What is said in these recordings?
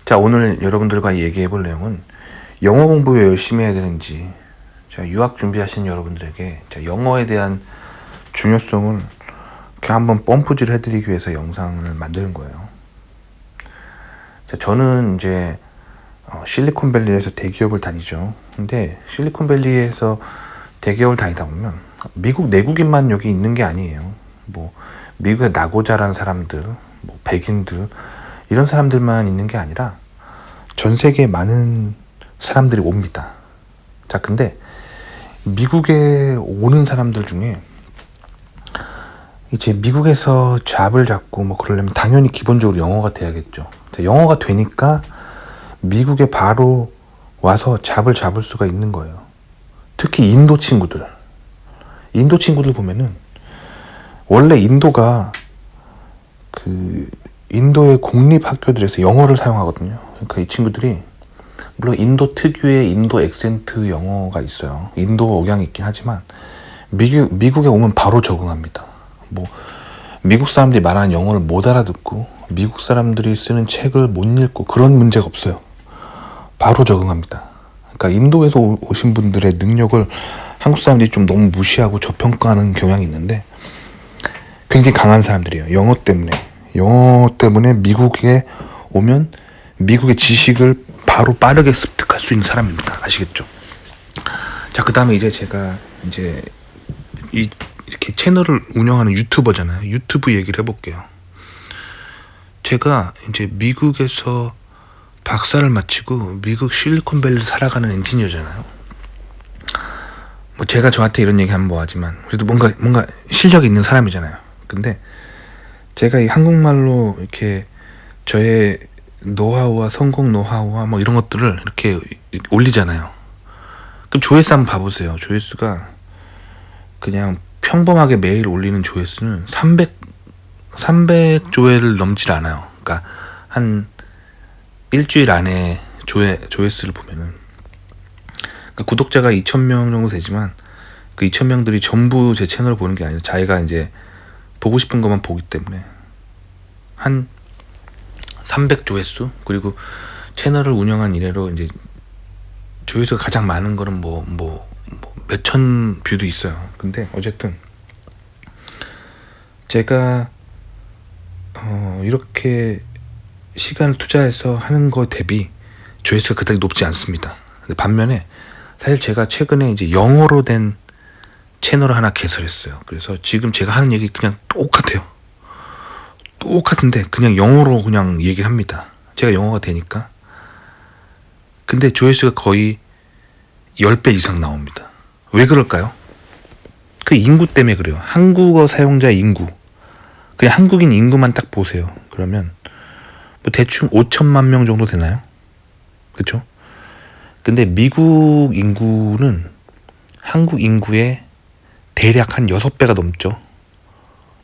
자, 오늘 여러분들과 얘기해 볼 내용은 영어 공부 왜 열심히 해야 되는지, 자, 유학 준비하시는 여러분들에게 자, 영어에 대한 중요성을 이렇게 한번 펌프질 해드리기 위해서 영상을 만드는 거예요. 자, 저는 이제 실리콘밸리에서 대기업을 다니죠. 근데 실리콘밸리에서 대기업을 다니다 보면 미국 내국인만 여기 있는 게 아니에요. 뭐 미국에 나고 자란 사람들, 뭐 백인들 이런 사람들만 있는 게 아니라 전 세계 많은 사람들이 옵니다. 자, 근데 미국에 오는 사람들 중에 이제 미국에서 잡을 잡고 뭐 그러려면 당연히 기본적으로 영어가 돼야겠죠. 자, 영어가 되니까 미국에 바로 와서 잡을 잡을 수가 있는 거예요. 특히 인도 친구들 보면은 원래 인도가 그 인도의 공립 학교들에서 영어를 사용하거든요. 그러니까 이 친구들이 물론 인도 특유의 인도 액센트 영어가 있어요. 인도 억양이 있긴 하지만 미국에 오면 바로 적응합니다. 뭐 미국 사람들이 말하는 영어를 못 알아듣고 미국 사람들이 쓰는 책을 못 읽고 그런 문제가 없어요. 바로 적응합니다. 그러니까 인도에서 오신 분들의 능력을 한국 사람들이 좀 너무 무시하고 저평가하는 경향이 있는데 굉장히 강한 사람들이에요. 영어 때문에 미국에 오면 미국의 지식을 바로 빠르게 습득할 수 있는 사람입니다. 아시겠죠? 자, 그 다음에 이제 제가 이제 이렇게 채널을 운영하는 유튜버잖아요. 유튜브 얘기를 해볼게요. 제가 이제 미국에서 박사를 마치고 미국 실리콘밸리 살아가는 엔지니어잖아요. 뭐 제가 저한테 이런 얘기 하면 뭐하지만 그래도 뭔가 실력이 있는 사람이잖아요. 근데 제가 이 한국말로 이렇게 저의 노하우와 성공 노하우와 뭐 이런 것들을 이렇게 올리잖아요. 그럼 조회수 한번 봐보세요. 조회수가 그냥 평범하게 매일 올리는 조회수는 300조회를 넘질 않아요. 그러니까 한 일주일 안에 조회수를 보면은 그러니까 구독자가 2,000명 정도 되지만 그 2,000명들이 전부 제 채널을 보는 게 아니라 자기가 이제 보고 싶은 것만 보기 때문에 한 300조회수 그리고 채널을 운영한 이래로 이제 조회수가 가장 많은 거는 몇천 뷰도 있어요. 근데 어쨌든 제가 이렇게 시간을 투자해서 하는 거 대비 조회수가 그다지 높지 않습니다. 근데 반면에 사실 제가 최근에 이제 영어로 된 채널을 하나 개설했어요. 그래서 지금 제가 하는 얘기 그냥 똑같아요. 똑같은데 그냥 영어로 그냥 얘기를 합니다. 제가 영어가 되니까. 근데 조회수가 거의 10배 이상 나옵니다. 왜 그럴까요? 그 인구 때문에 그래요. 한국어 사용자 인구. 그냥 한국인 인구만 딱 보세요. 그러면 뭐 대충 5천만 명 정도 되나요? 그렇죠? 근데 미국 인구는 한국 인구의 대략 한 6배가 넘죠.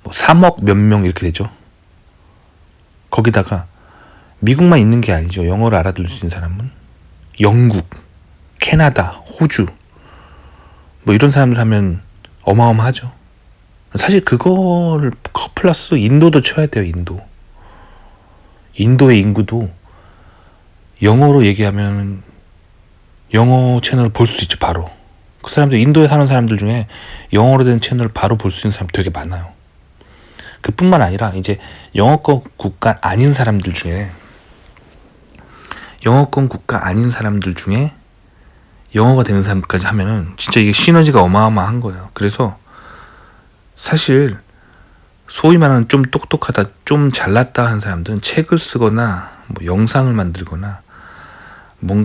뭐 3억 몇 명 이렇게 되죠. 거기다가 미국만 있는 게 아니죠. 영어를 알아들을 수 있는 사람은 영국, 캐나다, 호주 뭐 이런 사람들 하면 어마어마하죠. 사실 그거를 플러스 인도도 쳐야 돼요. 인도의 인구도 영어로 얘기하면 영어 채널을 볼 수 있죠. 바로 그 사람들 인도에 사는 사람들 중에 영어로 된 채널을 바로 볼 수 있는 사람 되게 많아요. 그뿐만 아니라 이제 영어권 국가 아닌 사람들 중에 영어가 되는 사람까지 하면은 진짜 이게 시너지가 어마어마한 거예요. 그래서 사실 소위 말하는 좀 똑똑하다, 좀 잘났다 하는 사람들은 책을 쓰거나 뭐 영상을 만들거나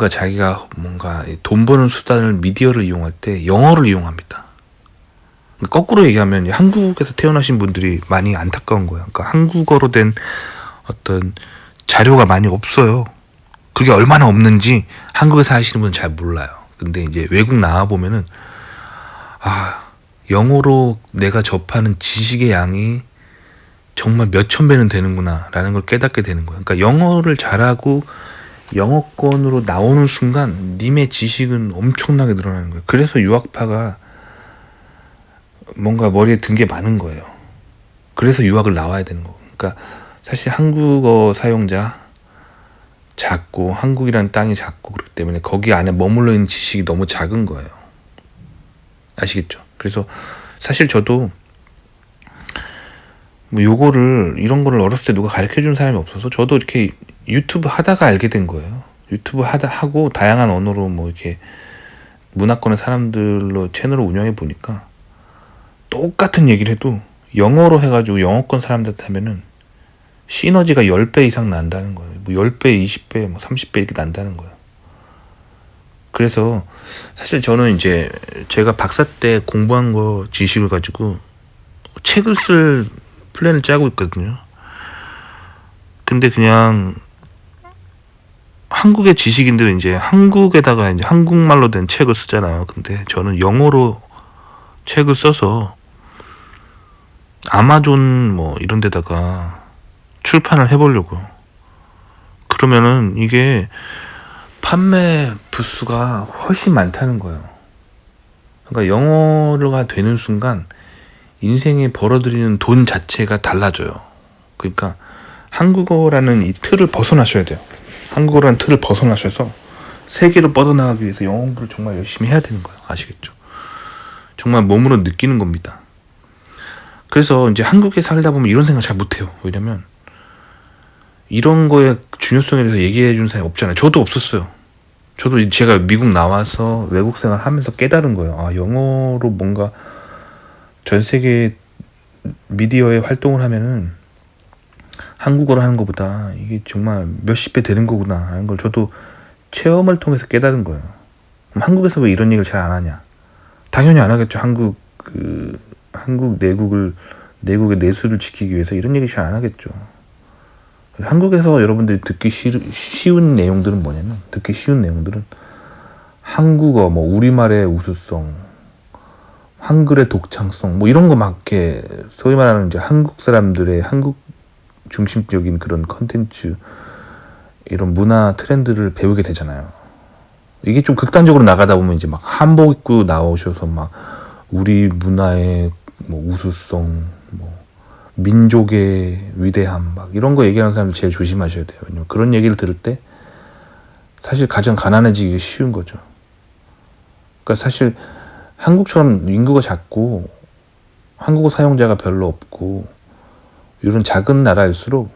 자기가 돈 버는 수단을 미디어를 이용할 때 영어를 이용합니다. 거꾸로 얘기하면 한국에서 태어나신 분들이 많이 안타까운 거예요. 그러니까 한국어로 된 어떤 자료가 많이 없어요. 그게 얼마나 없는지 한국에서 하시는 분은 잘 몰라요. 근데 이제 외국 나와 보면은 영어로 내가 접하는 지식의 양이 정말 몇천 배는 되는구나 라는 걸 깨닫게 되는 거예요. 그러니까 영어를 잘하고 영어권으로 나오는 순간 님의 지식은 엄청나게 늘어나는 거예요. 그래서 유학파가 뭔가 머리에 든 게 많은 거예요. 그래서 유학을 나와야 되는 거고. 그러니까 사실 한국어 사용자 작고 한국이라는 땅이 작고 그렇기 때문에 거기 안에 머물러 있는 지식이 너무 작은 거예요. 아시겠죠? 그래서 사실 저도 뭐 요거를 이런 거를 어렸을 때 누가 가르쳐 준 사람이 없어서 저도 이렇게 유튜브 하다가 알게 된 거예요. 유튜브 하고 다양한 언어로 뭐 이렇게 문화권의 사람들로 채널을 운영해 보니까 똑같은 얘기를 해도 영어로 해가지고 영어권 사람들한테 하면은 시너지가 10배 이상 난다는 거예요. 뭐 10배, 20배, 뭐 30배 이렇게 난다는 거예요. 그래서 사실 저는 이제 제가 박사 때 공부한 거 지식을 가지고 책을 쓸 플랜을 짜고 있거든요. 근데 그냥 한국의 지식인들은 이제 한국에다가 이제 한국말로 된 책을 쓰잖아요. 근데 저는 영어로 책을 써서 아마존 뭐 이런 데다가 출판을 해보려고. 그러면은 이게 판매 부수가 훨씬 많다는 거예요. 그러니까 영어가 되는 순간 인생에 벌어들이는 돈 자체가 달라져요. 그러니까 한국어라는 이 틀을 벗어나셔야 돼요. 한국어라는 틀을 벗어나셔서 세계로 뻗어나가기 위해서 영어 공부를 정말 열심히 해야 되는 거예요. 아시겠죠? 정말 몸으로 느끼는 겁니다. 그래서 이제 한국에 살다 보면 이런 생각 잘 못해요. 왜냐면 이런 거에 중요성에 대해서 얘기해 준 사람이 없잖아요. 저도 없었어요. 저도 제가 미국 나와서 외국 생활 하면서 깨달은 거예요. 아, 영어로 뭔가 전 세계 미디어에 활동을 하면은 한국어로 하는 것보다 이게 정말 몇십 배 되는 거구나 하는 걸 저도 체험을 통해서 깨달은 거예요. 그럼 한국에서 왜 이런 얘기를 잘 안 하냐? 당연히 안 하겠죠. 한국 내국의 내수를 지키기 위해서 이런 얘기 잘 안 하겠죠. 한국에서 여러분들이 듣기 쉬운 내용들은 뭐냐면, 듣기 쉬운 내용들은 한국어, 뭐 우리말의 우수성, 한글의 독창성, 뭐 이런 거 막 이렇게 소위 말하는 이제 한국 사람들의 한국 중심적인 그런 컨텐츠, 이런 문화 트렌드를 배우게 되잖아요. 이게 좀 극단적으로 나가다 보면 이제 막 한복 입고 나오셔서 막 우리 문화의 뭐 우수성, 뭐 민족의 위대함, 막 이런 거 얘기하는 사람들 제일 조심하셔야 돼요. 왜냐면 그런 얘기를 들을 때 사실 가장 가난해지기 쉬운 거죠. 그러니까 사실 한국처럼 인구가 작고 한국어 사용자가 별로 없고 이런 작은 나라일수록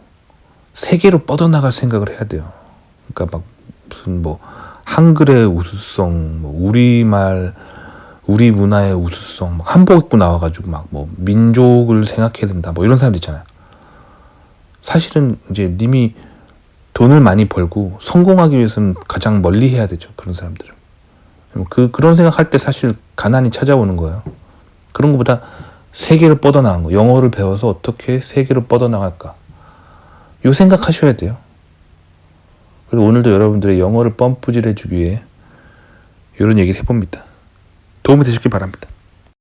세계로 뻗어나갈 생각을 해야 돼요. 그러니까 막 무슨 뭐 한글의 우수성, 뭐 우리말, 우리 문화의 우수성, 막 한복 입고 나와가지고 막 뭐 민족을 생각해야 된다, 뭐 이런 사람들 있잖아요. 사실은 이제 님이 돈을 많이 벌고 성공하기 위해서는 가장 멀리 해야 되죠. 그런 사람들은. 그런 생각할 때 사실 가난이 찾아오는 거예요. 그런 것보다 세계로 뻗어나간 거, 영어를 배워서 어떻게 세계로 뻗어나갈까, 요 생각하셔야 돼요. 그래서 오늘도 여러분들의 영어를 펌프질 해주기 위해 이런 얘기를 해봅니다. 도움이 되셨길 바랍니다.